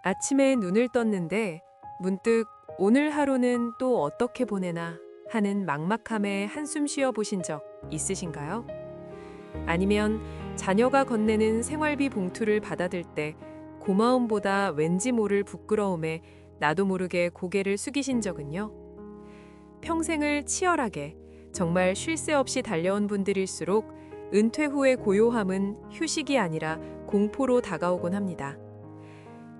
아침에 눈을 떴는데 문득 오늘 하루는 또 어떻게 보내나 하는 막막함에 한숨 쉬어 보신 적 있으신가요? 아니면 자녀가 건네는 생활비 봉투를 받아들 때 고마움보다 왠지 모를 부끄러움에 나도 모르게 고개를 숙이신 적은요? 평생을 치열하게 정말 쉴 새 없이 달려온 분들일수록 은퇴 후의 고요함은 휴식이 아니라 공포로 다가오곤 합니다.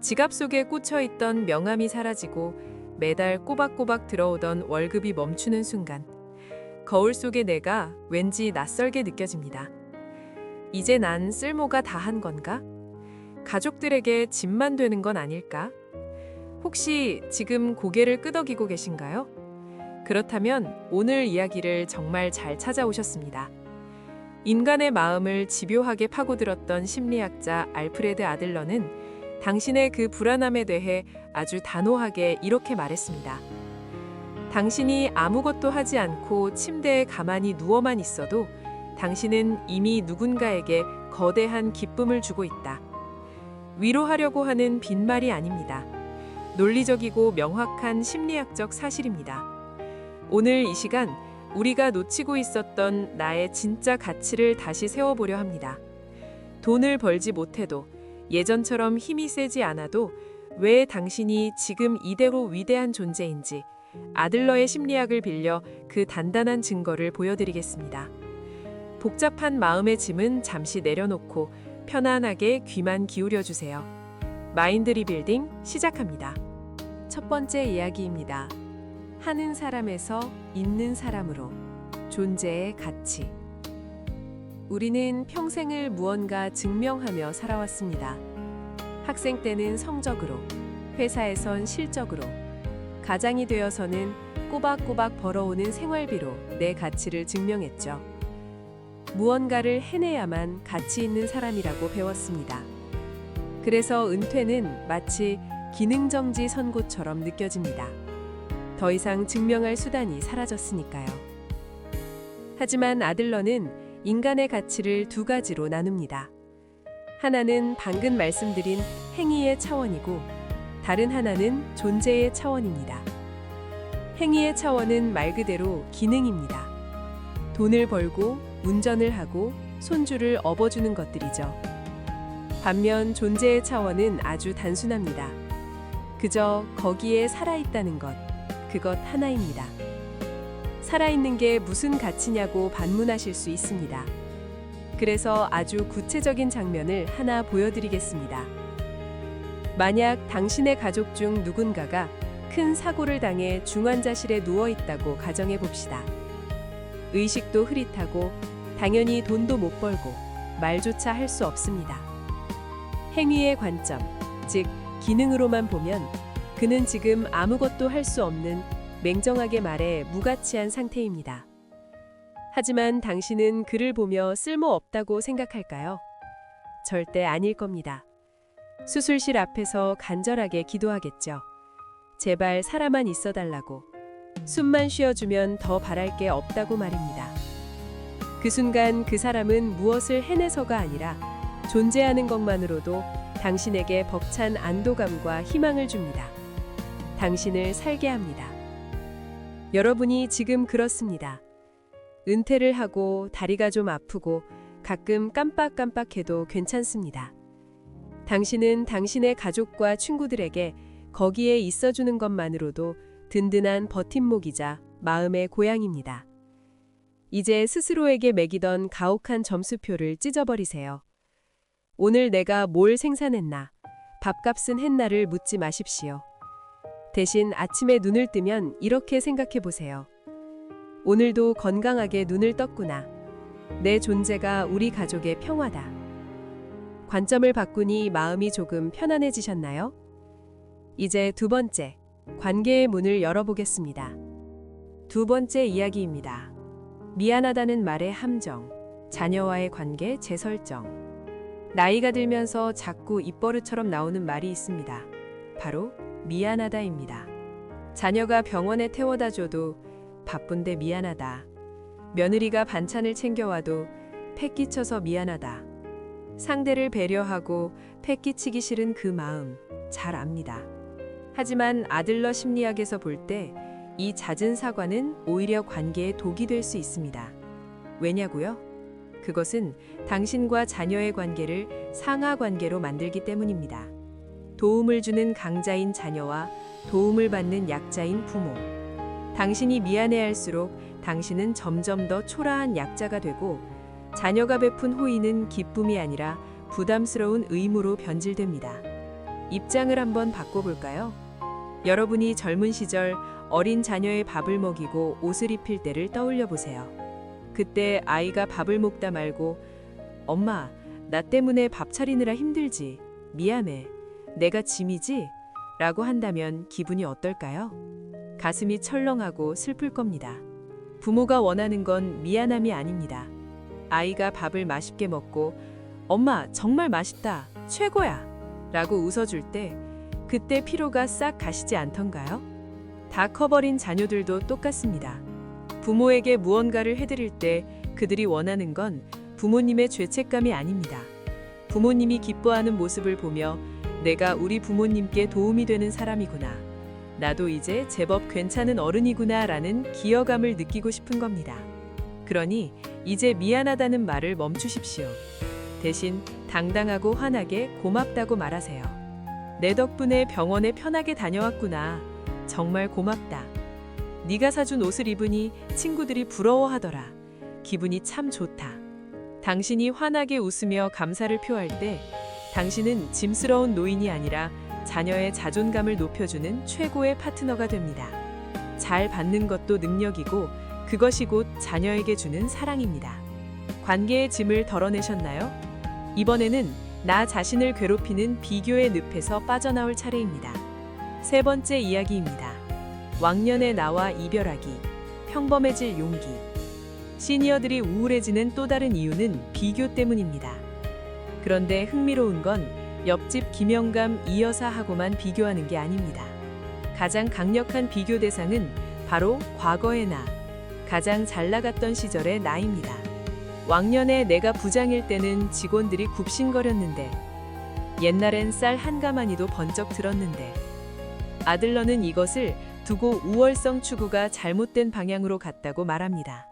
지갑 속에 꽂혀 있던 명함이 사라지고 매달 꼬박꼬박 들어오던 월급이 멈추는 순간 거울 속의 내가 왠지 낯설게 느껴집니다. 이제 난 쓸모가 다한 건가? 가족들에게 짐만 되는 건 아닐까? 혹시 지금 고개를 끄덕이고 계신가요? 그렇다면 오늘 이야기를 정말 잘 찾아오셨습니다. 인간의 마음을 집요하게 파고들었던 심리학자 알프레드 아들러는 당신의 그 불안함에 대해 아주 단호하게 이렇게 말했습니다. 당신이 아무것도 하지 않고 침대에 가만히 누워만 있어도 당신은 이미 누군가에게 거대한 기쁨을 주고 있다. 위로하려고 하는 빈말이 아닙니다. 논리적이고 명확한 심리학적 사실입니다. 오늘 이 시간 우리가 놓치고 있었던 나의 진짜 가치를 다시 세워보려 합니다. 돈을 벌지 못해도 예전처럼 힘이 세지 않아도 왜 당신이 지금 이대로 위대한 존재인지 아들러의 심리학을 빌려 그 단단한 증거를 보여드리겠습니다. 복잡한 마음의 짐은 잠시 내려놓고 편안하게 귀만 기울여 주세요. 마인드 리빌딩 시작합니다. 첫 번째 이야기입니다. 하는 사람에서 있는 사람으로 존재의 가치. 우리는 평생을 무언가 증명하며 살아왔습니다. 학생 때는 성적으로, 회사에선 실적으로, 가장이 되어서는 꼬박꼬박 벌어오는 생활비로 내 가치를 증명했죠. 무언가를 해내야만 가치 있는 사람이라고 배웠습니다. 그래서 은퇴는 마치 기능정지 선고처럼 느껴집니다. 더 이상 증명할 수단이 사라졌으니까요. 하지만 아들러는 인간의 가치를 두 가지로 나눕니다. 하나는 방금 말씀드린 행위의 차원이고 다른 하나는 존재의 차원입니다. 행위의 차원은 말 그대로 기능입니다. 돈을 벌고 운전을 하고 손주를 업어주는 것들이죠. 반면 존재의 차원은 아주 단순합니다. 그저 거기에 살아있다는 것, 그것 하나입니다. 살아있는 게 무슨 가치냐고 반문하실 수 있습니다. 그래서 아주 구체적인 장면을 하나 보여드리겠습니다. 만약 당신의 가족 중 누군가가 큰 사고를 당해 중환자실에 누워있다고 가정해 봅시다. 의식도 흐릿하고 당연히 돈도 못 벌고 말조차 할 수 없습니다. 행위의 관점, 즉 기능으로만 보면 그는 지금 아무것도 할 수 없는 맹정하게 말해 무가치한 상태입니다. 하지만 당신은 그를 보며 쓸모없다고 생각할까요? 절대 아닐 겁니다. 수술실 앞에서 간절하게 기도하겠죠. 제발 살아만 있어달라고. 숨만 쉬어주면 더 바랄 게 없다고 말입니다. 그 순간 그 사람은 무엇을 해내서가 아니라 존재하는 것만으로도 당신에게 벅찬 안도감과 희망을 줍니다. 당신을 살게 합니다. 여러분이 지금 그렇습니다. 은퇴를 하고 다리가 좀 아프고 가끔 깜빡깜빡해도 괜찮습니다. 당신은 당신의 가족과 친구들에게 거기에 있어주는 것만으로도 든든한 버팀목이자 마음의 고향입니다. 이제 스스로에게 매기던 가혹한 점수표를 찢어버리세요. 오늘 내가 뭘 생산했나, 밥값은 했나를 묻지 마십시오. 대신 아침에 눈을 뜨면 이렇게 생각해 보세요. 오늘도 건강하게 눈을 떴구나. 내 존재가 우리 가족의 평화다. 관점을 바꾸니 마음이 조금 편안해지셨나요? 이제 두 번째, 관계의 문을 열어보겠습니다. 두 번째 이야기입니다. 미안하다는 말의 함정, 자녀와의 관계 재설정. 나이가 들면서 자꾸 입버릇처럼 나오는 말이 있습니다. 바로 미안하다입니다. 자녀가 병원에 태워다 줘도 바쁜데 미안하다. 며느리가 반찬을 챙겨와도 패 끼쳐서 미안하다. 상대를 배려하고 패 끼치기 싫은 그 마음, 잘 압니다. 하지만 아들러 심리학에서 볼 때 이 잦은 사과는 오히려 관계에 독이 될 수 있습니다. 왜냐고요? 그것은 당신과 자녀의 관계를 상하 관계로 만들기 때문입니다. 도움을 주는 강자인 자녀와 도움을 받는 약자인 부모. 당신이 미안해할수록 당신은 점점 더 초라한 약자가 되고 자녀가 베푼 호의는 기쁨이 아니라 부담스러운 의무로 변질됩니다. 입장을 한번 바꿔볼까요? 여러분이 젊은 시절 어린 자녀의 밥을 먹이고 옷을 입힐 때를 떠올려 보세요. 그때 아이가 밥을 먹다 말고 엄마, 나 때문에 밥 차리느라 힘들지. 미안해. 내가 짐이지? 라고 한다면 기분이 어떨까요? 가슴이 철렁하고 슬플 겁니다. 부모가 원하는 건 미안함이 아닙니다. 아이가 밥을 맛있게 먹고 엄마 정말 맛있다. 최고야. 라고 웃어줄 때 그때 피로가 싹 가시지 않던가요? 다 커버린 자녀들도 똑같습니다. 부모에게 무언가를 해드릴 때 그들이 원하는 건 부모님의 죄책감이 아닙니다. 부모님이 기뻐하는 모습을 보며 내가 우리 부모님께 도움이 되는 사람이구나. 나도 이제 제법 괜찮은 어른이구나 라는 기여감을 느끼고 싶은 겁니다. 그러니 이제 미안하다는 말을 멈추십시오. 대신 당당하고 환하게 고맙다고 말하세요. 내 덕분에 병원에 편하게 다녀왔구나. 정말 고맙다. 네가 사준 옷을 입으니 친구들이 부러워하더라. 기분이 참 좋다. 당신이 환하게 웃으며 감사를 표할 때 당신은 짐스러운 노인이 아니라 자녀의 자존감을 높여주는 최고의 파트너가 됩니다. 잘 받는 것도 능력이고 그것이 곧 자녀에게 주는 사랑입니다. 관계의 짐을 덜어내셨나요? 이번에는 나 자신을 괴롭히는 비교의 늪에서 빠져나올 차례입니다. 세 번째 이야기입니다. 왕년의 나와 이별하기, 평범해질 용기. 시니어들이 우울해지는 또 다른 이유는 비교 때문입니다. 그런데 흥미로운 건 옆집 김영감 이 여사하고만 비교하는 게 아닙니다. 가장 강력한 비교 대상은 바로 과거의 나, 가장 잘 나갔던 시절의 나입니다. 왕년에 내가 부장일 때는 직원들이 굽신거렸는데 옛날엔 쌀 한 가마니도 번쩍 들었는데 아들러는 이것을 두고 우월성 추구가 잘못된 방향으로 갔다고 말합니다.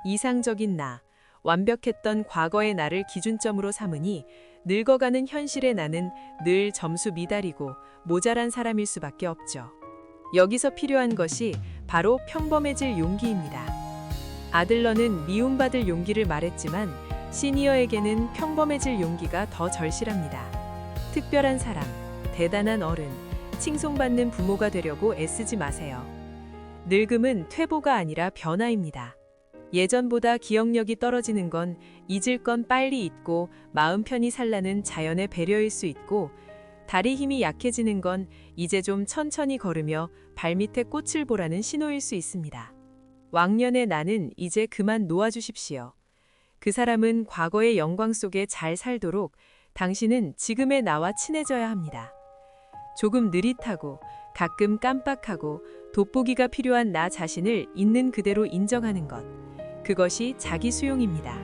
이상적인 나, 완벽했던 과거의 나를 기준점으로 삼으니 늙어가는 현실의 나는 늘 점수 미달이고 모자란 사람일 수밖에 없죠. 여기서 필요한 것이 바로 평범해질 용기입니다. 아들러는 미움받을 용기를 말했지만 시니어에게는 평범해질 용기가 더 절실합니다. 특별한 사람, 대단한 어른, 칭송받는 부모가 되려고 애쓰지 마세요. 늙음은 퇴보가 아니라 변화입니다. 예전보다 기억력이 떨어지는 건 잊을 건 빨리 잊고 마음 편히 살라는 자연의 배려일 수 있고 다리 힘이 약해지는 건 이제 좀 천천히 걸으며 발밑에 꽃을 보라는 신호일 수 있습니다. 왕년의 나는 이제 그만 놓아주십시오. 그 사람은 과거의 영광 속에 잘 살도록 당신은 지금의 나와 친해져야 합니다. 조금 느릿하고 가끔 깜빡하고 돋보기가 필요한 나 자신을 있는 그대로 인정하는 것. 그것이 자기 수용입니다.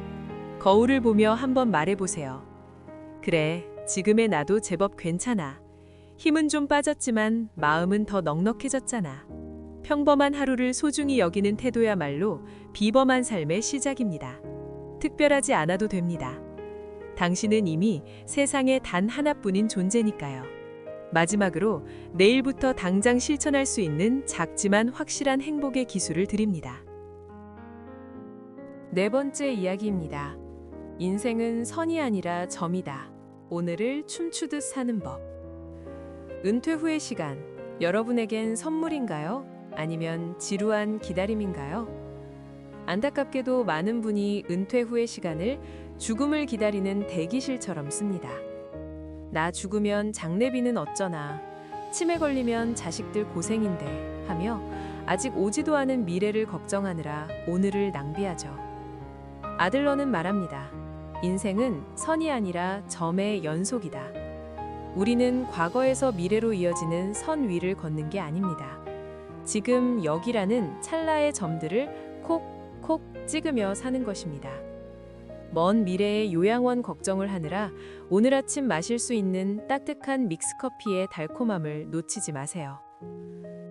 거울을 보며 한번 말해보세요. 그래, 지금의 나도 제법 괜찮아. 힘은 좀 빠졌지만 마음은 더 넉넉해졌잖아. 평범한 하루를 소중히 여기는 태도야말로 비범한 삶의 시작입니다. 특별하지 않아도 됩니다. 당신은 이미 세상에 단 하나뿐인 존재니까요. 마지막으로 내일부터 당장 실천할 수 있는 작지만 확실한 행복의 기술을 드립니다. 네 번째 이야기입니다. 인생은 선이 아니라 점이다. 오늘을 춤추듯 사는 법. 은퇴 후의 시간, 여러분에겐 선물인가요? 아니면 지루한 기다림인가요? 안타깝게도 많은 분이 은퇴 후의 시간을 죽음을 기다리는 대기실처럼 씁니다. 나 죽으면 장례비는 어쩌나, 치매 걸리면 자식들 고생인데 하며 아직 오지도 않은 미래를 걱정하느라 오늘을 낭비하죠. 아들러는 말합니다. 인생은 선이 아니라 점의 연속이다. 우리는 과거에서 미래로 이어지는 선 위를 걷는 게 아닙니다. 지금 여기라는 찰나의 점들을 콕콕 찍으며 사는 것입니다. 먼 미래의 요양원 걱정을 하느라 오늘 아침 마실 수 있는 따뜻한 믹스커피의 달콤함을 놓치지 마세요.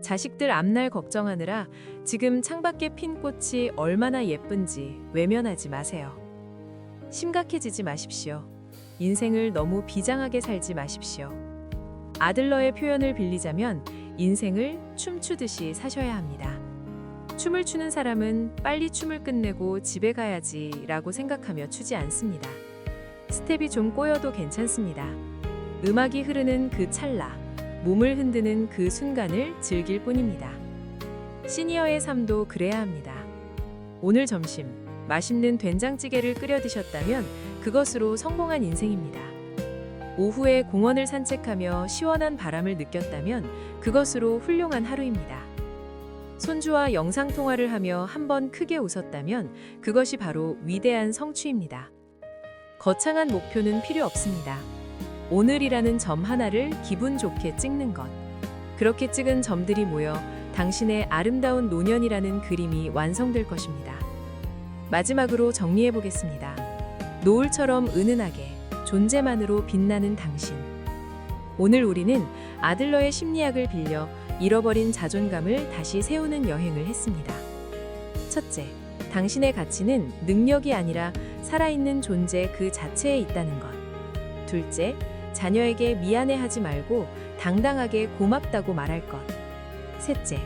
자식들 앞날 걱정하느라 지금 창밖에 핀 꽃이 얼마나 예쁜지 외면하지 마세요. 심각해지지 마십시오. 인생을 너무 비장하게 살지 마십시오. 아들러의 표현을 빌리자면 인생을 춤추듯이 사셔야 합니다. 춤을 추는 사람은 빨리 춤을 끝내고 집에 가야지 라고 생각하며 추지 않습니다. 스텝이 좀 꼬여도 괜찮습니다. 음악이 흐르는 그 찰나, 몸을 흔드는 그 순간을 즐길 뿐입니다. 시니어의 삶도 그래야 합니다. 오늘 점심, 맛있는 된장찌개를 끓여 드셨다면 그것으로 성공한 인생입니다. 오후에 공원을 산책하며 시원한 바람을 느꼈다면 그것으로 훌륭한 하루입니다. 손주와 영상통화를 하며 한번 크게 웃었다면 그것이 바로 위대한 성취입니다. 거창한 목표는 필요 없습니다. 오늘이라는 점 하나를 기분 좋게 찍는 것. 그렇게 찍은 점들이 모여 당신의 아름다운 노년이라는 그림이 완성될 것입니다. 마지막으로 정리해 보겠습니다. 노을처럼 은은하게 존재만으로 빛나는 당신. 오늘 우리는 아들러의 심리학을 빌려 잃어버린 자존감을 다시 세우는 여행을 했습니다. 첫째, 당신의 가치는 능력이 아니라 살아있는 존재 그 자체에 있다는 것. 둘째, 자녀에게 미안해하지 말고 당당하게 고맙다고 말할 것. 셋째,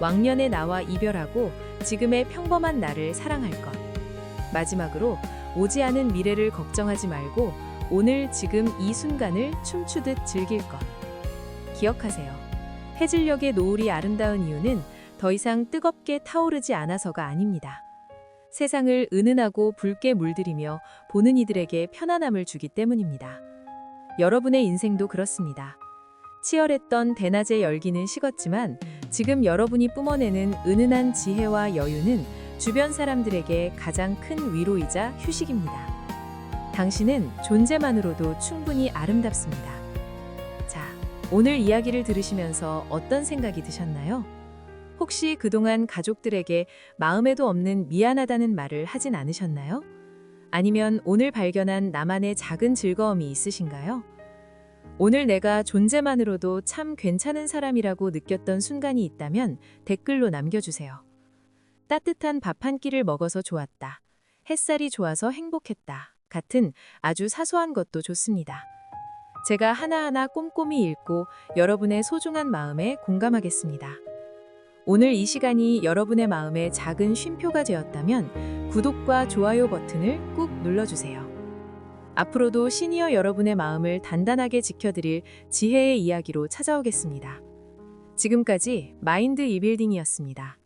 왕년의 나와 이별하고 지금의 평범한 나를 사랑할 것. 마지막으로 오지 않은 미래를 걱정하지 말고 오늘 지금 이 순간을 춤추듯 즐길 것. 기억하세요. 해질녘의 노을이 아름다운 이유는 더 이상 뜨겁게 타오르지 않아서가 아닙니다. 세상을 은은하고 붉게 물들이며 보는 이들에게 편안함을 주기 때문입니다. 여러분의 인생도 그렇습니다. 치열했던 대낮의 열기는 식었지만 지금 여러분이 뿜어내는 은은한 지혜와 여유는 주변 사람들에게 가장 큰 위로이자 휴식입니다. 당신은 존재만으로도 충분히 아름답습니다. 자, 오늘 이야기를 들으시면서 어떤 생각이 드셨나요? 혹시 그동안 가족들에게 마음에도 없는 미안하다는 말을 하진 않으셨나요? 아니면 오늘 발견한 나만의 작은 즐거움이 있으신가요? 오늘 내가 존재만으로도 참 괜찮은 사람이라고 느꼈던 순간이 있다면 댓글로 남겨주세요. 따뜻한 밥 한 끼를 먹어서 좋았다. 햇살이 좋아서 행복했다. 같은 아주 사소한 것도 좋습니다. 제가 하나하나 꼼꼼히 읽고 여러분의 소중한 마음에 공감하겠습니다. 오늘 이 시간이 여러분의 마음에 작은 쉼표가 되었다면 구독과 좋아요 버튼을 꾹 눌러주세요. 앞으로도 시니어 여러분의 마음을 단단하게 지켜드릴 지혜의 이야기로 찾아오겠습니다. 지금까지 마인드 이빌딩이었습니다.